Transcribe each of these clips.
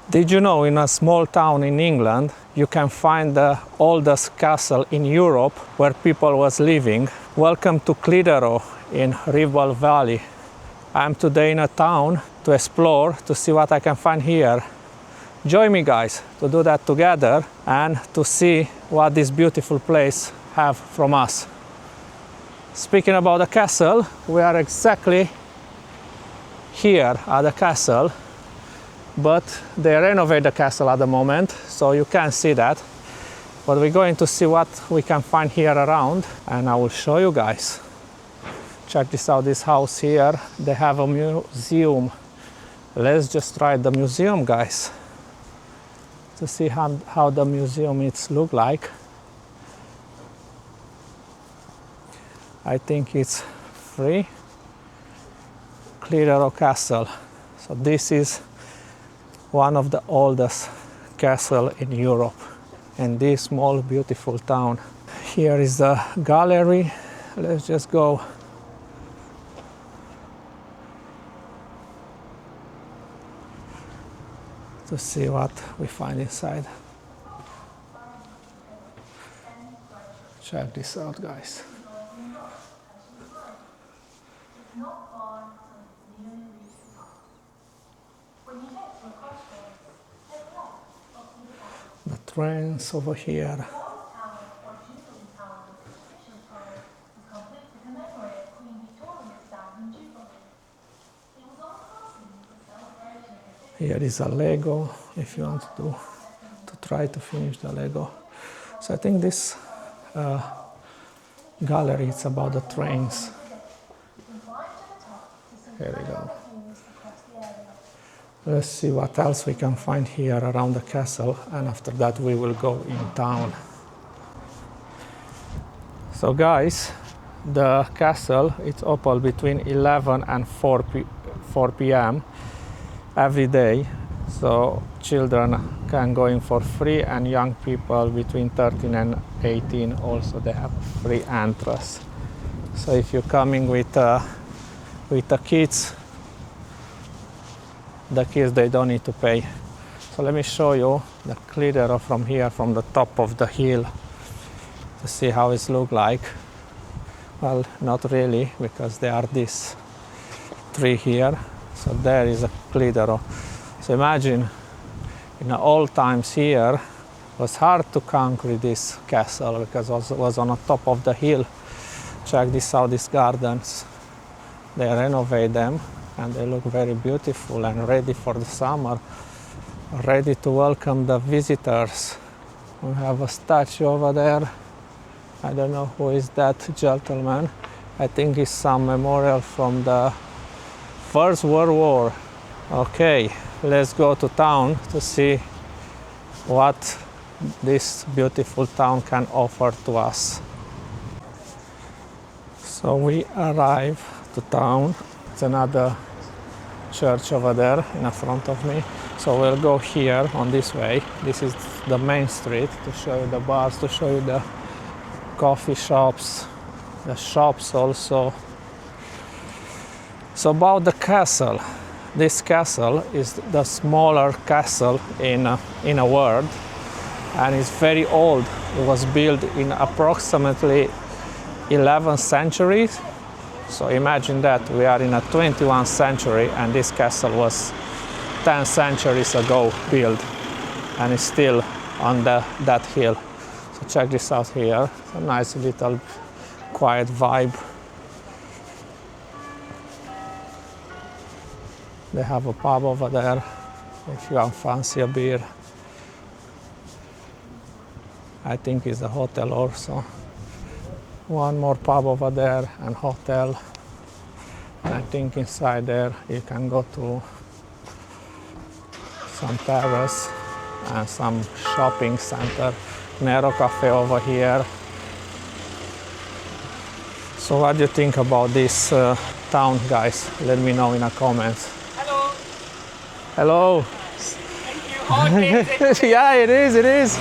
Did you know in a small town in England you can find the oldest castle in Europe where people was living? Welcome to Clitheroe in Ribble Valley. I'm today in a town to explore, to see what I can find here. Join me guys to do that together and to see what this beautiful place have from us. Speaking about the castle, we are exactly here at the castle, but they renovate the castle at the moment, so you can't see that. But we're going to see what we can find here around, and I will show you guys. Check this out, this house here, they have a museum. Let's just try the museum, guys, to see how the museum look like. I think it's free. Clitheroe Castle. So this is one of the oldest castle in Europe, in this small beautiful town. Here is the gallery. Let's just go. To see what we find inside. Check this out, guys. The trains over here. Here is a Lego, if you want to try to finish the Lego. So I think this gallery is about the trains. Here we go. Let's see what else we can find here around the castle, and after that we will go in town. So guys, the castle is open between 11 and 4 p.m. every day, so children can go in for free, and young people between 13 and 18 also they have free entrance. So if you're coming with the kids, they don't need to pay. So let me show you the Clitheroe from here, from the top of the hill, to see how it looks like. Well, not really, because there are this tree here. So there is a Clitheroe. So imagine, in the old times here, it was hard to conquer this castle because it was on the top of the hill. Check this out, these gardens. They renovate them and they look very beautiful and ready for the summer, ready to welcome the visitors. We have a statue over there. I don't know who is that gentleman. I think it's some memorial from the First World War. Okay, let's go to town to see what this beautiful town can offer to us. So we arrive to town. It's another church over there in front of me. So we'll go here on this way. This is the main street, to show you the bars, to show you the coffee shops, the shops also. So about the castle, this castle is the smaller castle in the world, and it's very old. It was built in approximately 11th century. So imagine that we are in a 21st century and this castle was 10 centuries ago built, and it's still on that hill. So check this out here. It's a nice little quiet vibe. They have a pub over there if you fancy a beer. I think it's a hotel also. One more pub over there and hotel. And I think inside there you can go to some terrace and some shopping center. Nero Cafe over here. So what do you think about this town, guys? Let me know in the comments. Hello. Hello. Thank you. Yeah, it is.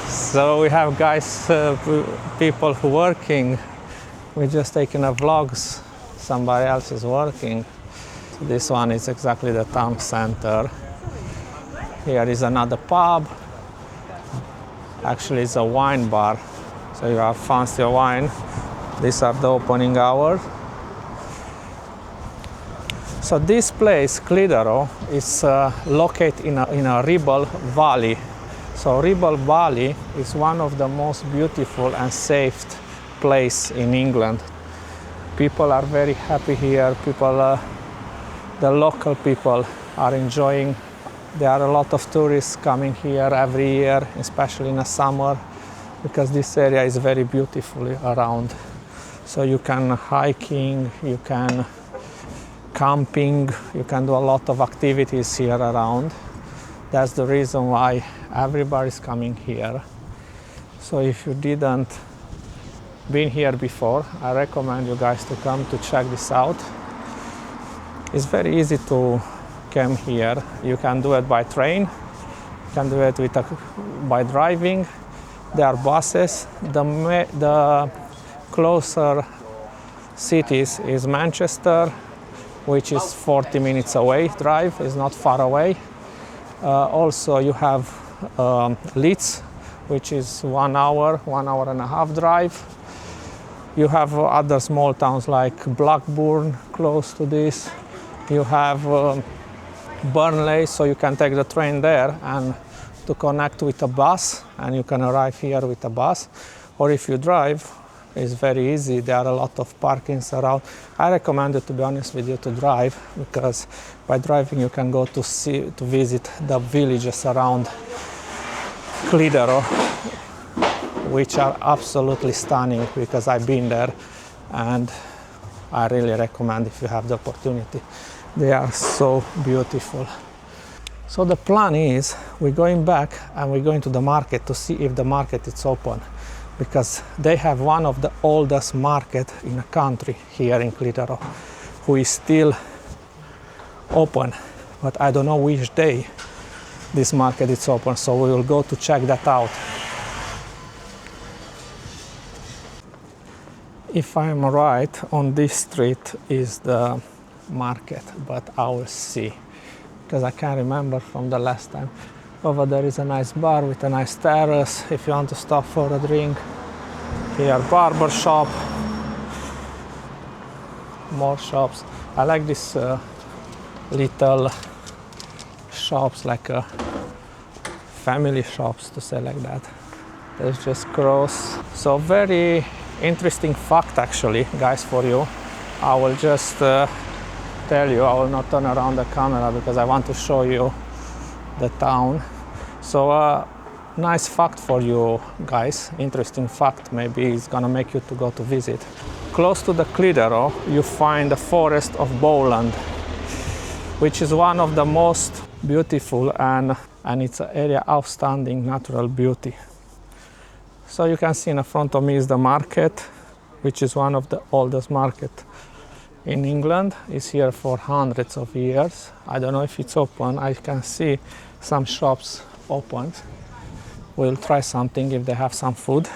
So we have guys, people who working. We're just taking a vlogs. Somebody else is working. So this one is exactly the town center. Here is another pub. Actually, it's a wine bar, so you have fancy wine. These are the opening hours. So this place, Clitheroe, is located in a Ribble Valley. So Ribble Valley is one of the most beautiful and safe places in England. People are very happy here. The local people are enjoying. There are a lot of tourists coming here every year, especially in the summer, because this area is very beautiful around. So you can hiking, you can camping, you can do a lot of activities here around. That's the reason why everybody's coming here. So if you didn't been here before, I recommend you guys to come to check this out. It's very easy to come here. You can do it by train, you can do it by driving. There are buses. The closer cities is Manchester, which is 40 minutes away drive, is not far away. Also you have Leeds, which is 1 hour and a half drive. You have other small towns like Blackburn close to this. You have Burnley, so you can take the train there and to connect with a bus, and you can arrive here with a bus. Or if you drive, it's very easy. There are a lot of parkings around. I recommend it, to be honest with you, to drive, because by driving you can go to visit the villages around Clitheroe, which are absolutely stunning, because I've been there and I really recommend if you have the opportunity. They are so beautiful. So the plan is we're going back and we're going to the market to see if the market is open, because they have one of the oldest market in the country here in Clitheroe, who is still open, but I don't know which day this market is open, so we will go to check that out. If I'm right, on this street is the market, but I will see, because I can't remember from the last time. Over there is a nice bar with a nice terrace if you want to stop for a drink. Here, barber shop, more shops. I like this little shops, like family shops, to say like that. There's just cross. So very interesting fact actually, guys, for you. I will just tell you, I will not turn around the camera because I want to show you the town. So nice fact for you guys, interesting fact, maybe it's gonna make you to go to visit. Close to the Clitheroe you find the forest of Bowland, which is one of the most beautiful and it's an area outstanding natural beauty. So you can see in front of me is the market, which is one of the oldest market in England. It's here for hundreds of years. I don't know if it's open. I can see some shops opened. We'll try something if they have some food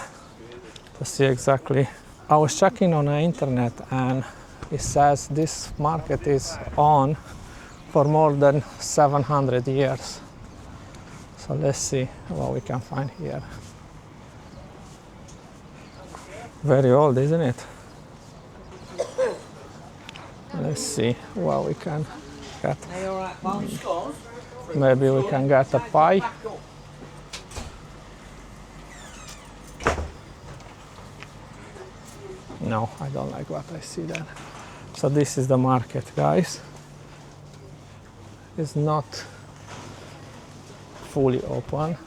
to see exactly. I was checking on the internet and it says this market is on for more than 700 years. So let's see what we can find here. Very old, isn't it? Let's see what we can get. Maybe we can get a pie. No, I don't like what I see there. So this is the market, guys. It's not fully open.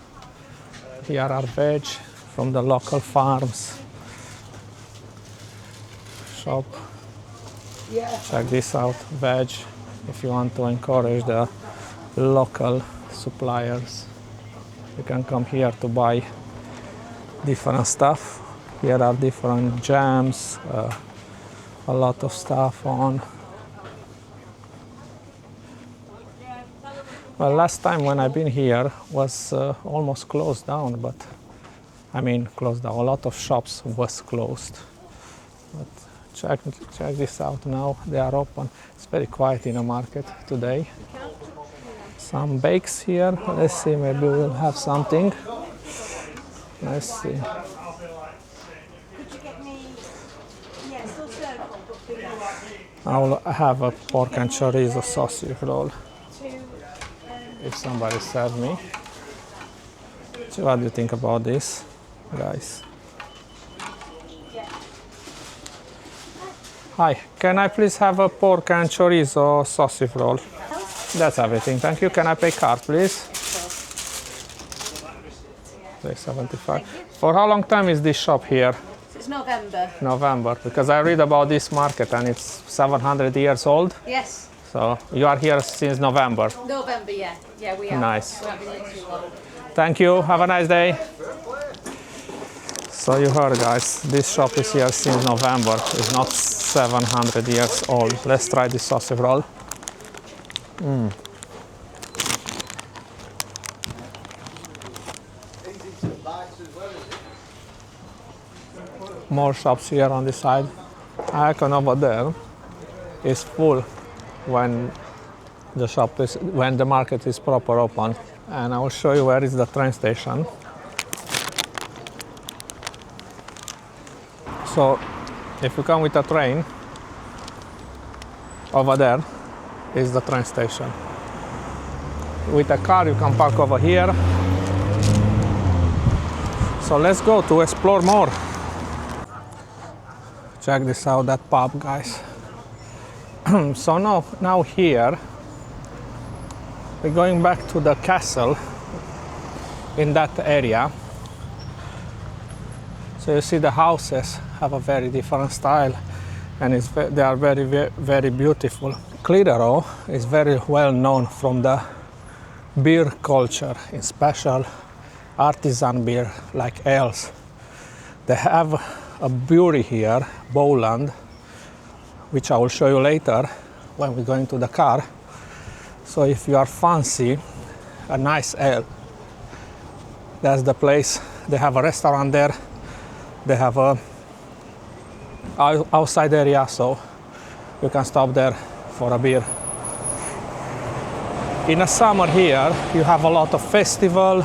Here are veg from the local farms. Shop. Check this out, veg, if you want to encourage the local suppliers. You can come here to buy different stuff. Here are different jams, a lot of stuff on. Well, last time when I've been here was almost closed down, but I mean closed down. A lot of shops was closed. But check this out now, they are open. It's very quiet in the market today. Some bakes here. Let's see, maybe we'll have something. Let's see. Could you get me, yeah, still circle, but bigger? I'll have a pork and chorizo sausage roll. Two, If somebody serves me. So what do you think about this, guys? yeah. Hi, can I please have a pork and chorizo sausage roll? That's everything, thank you. Can I pay card, please? 375. For how long time is this shop here? It's November. November, because I read about this market and it's 700 years old. Yes, So you are here since November. November, yeah. Yeah, we are. Nice. We haven't been here too long. Thank you, have a nice day. So you heard, guys, this shop is here since November. It's not 700 years old. Let's try this sausage roll. More shops here on this side. I reckon over there is full when the market is proper open. And I will show you where is the train station. So if you come with a train, over there is the train station. With a car you can park over here. So let's go to explore more. Check this out, that pub, guys. So now here we're going back to the castle in that area. So you see the houses have a very different style and they are very, very beautiful. Clitheroe is very well known from the beer culture, in special artisan beer like ales. They have a brewery here, Bowland, which I will show you later when we go into the car. So if you are fancy a nice ale, that's the place. They have a restaurant there. They have a outside area, so you can stop there for a beer. In the summer here, you have a lot of festival,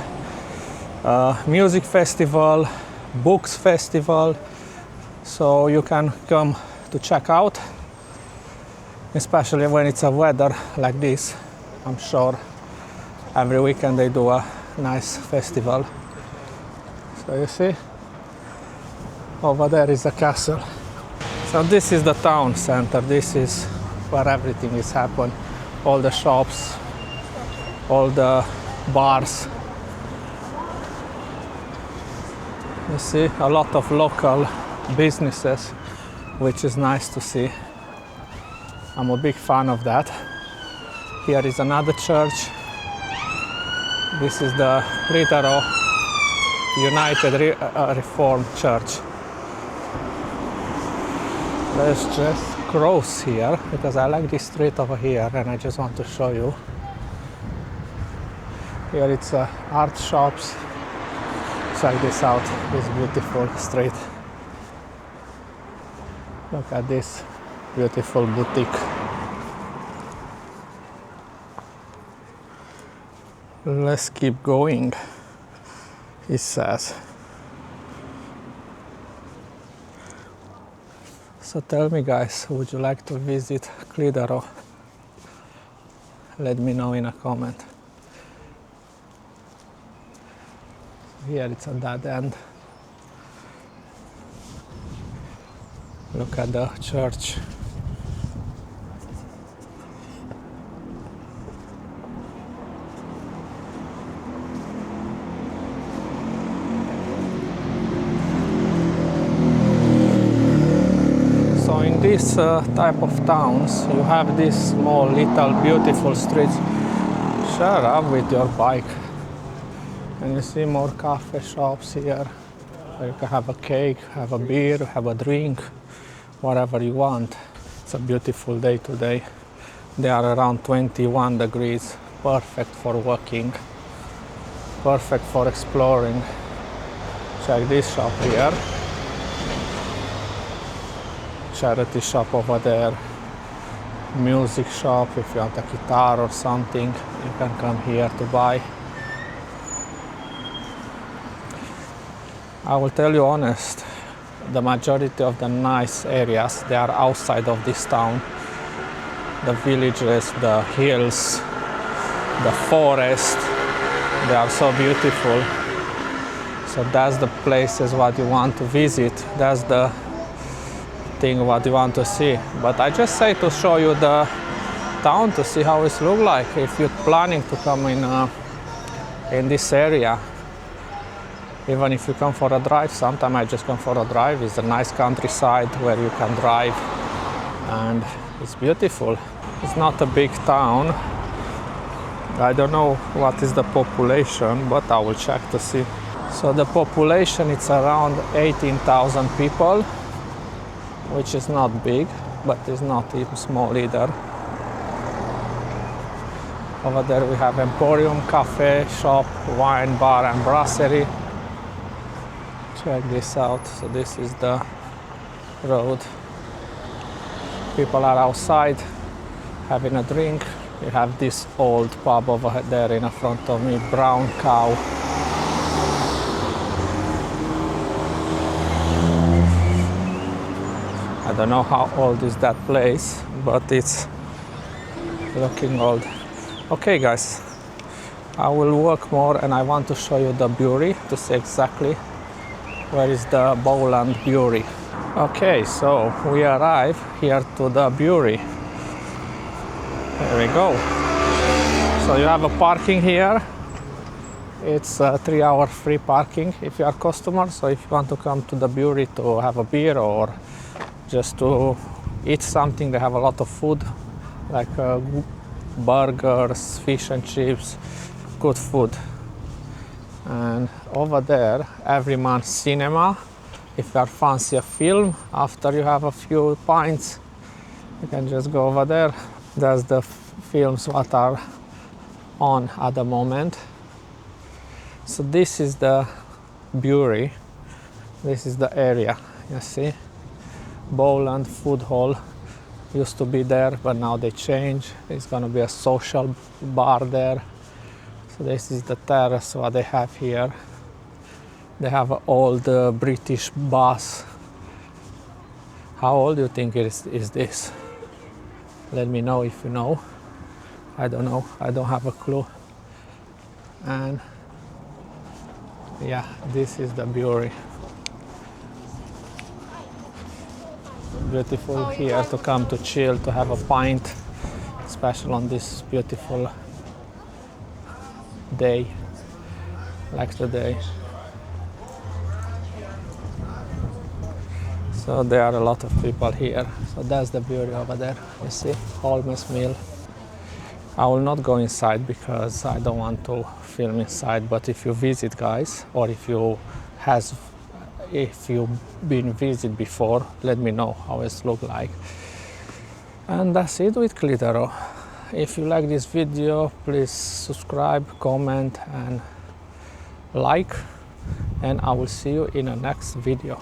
music festival, books festival, so you can come to check out, especially when it's a weather like this. I'm sure every weekend they do a nice festival. So you see, over there is the castle. So this is the town center. This is where everything is happening. All the shops, all the bars. You see a lot of local businesses, which is nice to see. I'm a big fan of that. Here is another church. This is the Clitheroe United Reformed Church. Let's just cross here because I like this street over here and I just want to show you. Here it's art shops. Check this out, this beautiful street. Look at this beautiful boutique. Let's keep going, he says. So tell me, guys, would you like to visit Clitheroe? Let me know in a comment. Here it's a dead end. Look at the church. So in this type of towns, you have these small, little, beautiful streets. Share up with your bike. And you see more cafe shops here. You can have a cake, have a beer, have a drink, whatever you want. It's a beautiful day today. They are around 21 degrees, perfect for walking, perfect for exploring. Check this shop here. Charity shop over there. music shop. If you want a guitar or something, you can come here to buy. I will tell you honest, the majority of the nice areas, they are outside of this town. The villages, the hills, the forest, they are so beautiful. So that's the places what you want to visit. That's the thing what you want to see. But I just say to show you the town to see how it looks like. If you're planning to come in this area, even if you come for a drive, sometimes I just come for a drive. It's a nice countryside where you can drive, and it's beautiful. It's not a big town. I don't know what is the population, but I will check to see. So the population, it's around 18,000 people, which is not big, but it's not even small either. Over there we have Emporium, cafe, shop, wine, bar and brasserie. Check this out. So this is the road. People are outside having a drink. We have this old pub over there in front of me, Brown Cow. I don't know how old is that place, but it's looking old. Okay guys, I will walk more and I want to show you the brewery to see exactly where is the Bowland Brewery. Okay, so we arrive here to the brewery. There we go. So you have a parking here. It's a 3-hour free parking if you are a customer. So if you want to come to the brewery to have a beer or just to eat something, they have a lot of food like burgers, fish and chips, good food. And over there, every month cinema. If you are fancy a film, after you have a few pints, you can just go over there. There's the films what are on at the moment. So this is the brewery. This is the area, you see. Bowland Food Hall used to be there, but now they changed. It's gonna be a social bar there. So this is the terrace what they have here. They have an old British bus. How old do you think is this? Let me know if you know. I don't know. I don't have a clue. And yeah, this is the brewery. Beautiful here to come to chill, to have a pint, especially on this beautiful day, like today. So there are a lot of people here. So that's the brewery over there, you see, Holmes Mill. I will not go inside because I don't want to film inside, but if you visit guys, or if you've been visit before, let me know how it look like. And that's it with Clitheroe. If you like this video, please subscribe, comment and like, and I will see you in the next video.